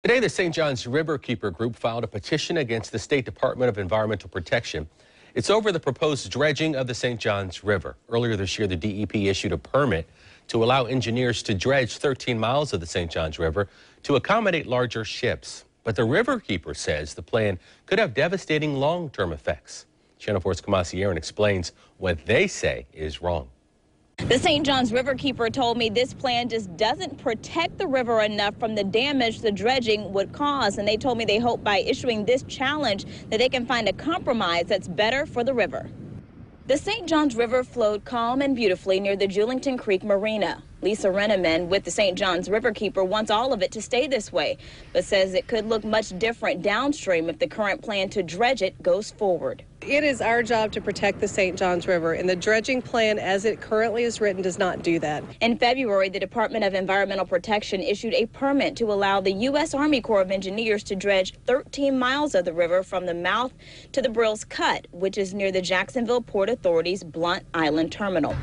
Today, the St. John's Riverkeeper group filed a petition against the State Department of Environmental Protection. It's over the proposed dredging of the St. John's River. Earlier this year, the DEP issued a permit to allow engineers to dredge 13 miles of the St. John's River to accommodate larger ships. But the Riverkeeper says the plan could have devastating long-term effects. Channel 4's Kamasi Aaron explains what they say is wrong. The St. John's Riverkeeper told me this plan just doesn't protect the river enough from the damage the dredging would cause. And they told me they hope by issuing this challenge that they can find a compromise that's better for the river. The St. John's River flowed calm and beautifully near the Julington Creek Marina. Lisa Renneman with the St. John's Riverkeeper wants all of it to stay this way, but says it could look much different downstream if the current plan to dredge it goes forward. It is our job to protect the St. John's River, and the dredging plan as it currently is written does not do that. In February, the Department of Environmental Protection issued a permit to allow the U.S. Army Corps of Engineers to dredge 13 miles of the river from the mouth to the Brills Cut, which is near the Jacksonville Port Authority's Blunt Island Terminal.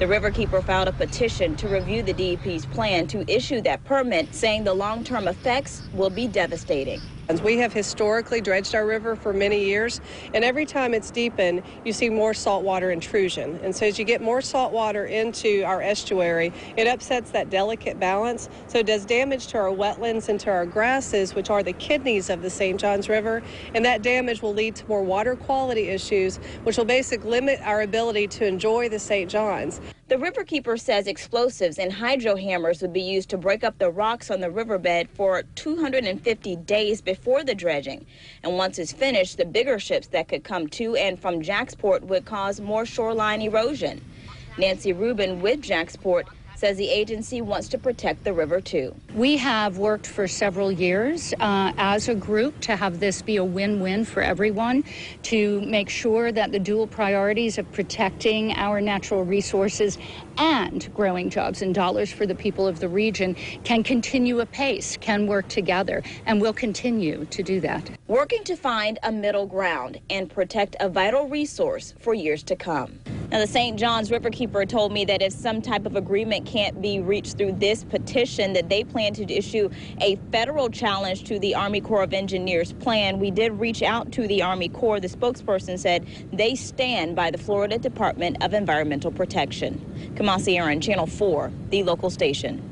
The Riverkeeper filed a petition to review the DEP's plan to issue that permit, saying the long-term effects will be devastating. We have historically dredged our river for many years, and every time it's deepened, you see more saltwater intrusion. And so as you get more saltwater into our estuary, it upsets that delicate balance. So it does damage to our wetlands and to our grasses, which are the kidneys of the St. John's River. And that damage will lead to more water quality issues, which will basically limit our ability to enjoy the St. John's. The Riverkeeper says explosives and hydro hammers would be used to break up the rocks on the riverbed for 250 days before the dredging. And once it's finished, the bigger ships that could come to and from Jacksport would cause more shoreline erosion. Nancy Rubin with Jacksport says the agency wants to protect the river too. We have worked for several years as a group to have this be a win-win for everyone, to make sure that the dual priorities of protecting our natural resources and growing jobs and dollars for the people of the region can continue apace, can work together, and will continue to do that. Working to find a middle ground and protect a vital resource for years to come. Now, the St. John's Riverkeeper told me that if some type of agreement can't be reached through this petition, that they plan to issue a federal challenge to the Army Corps of Engineers plan. We did reach out to the Army Corps. The spokesperson said they stand by the Florida Department of Environmental Protection. Kamasi Aaron, Channel 4, the local station.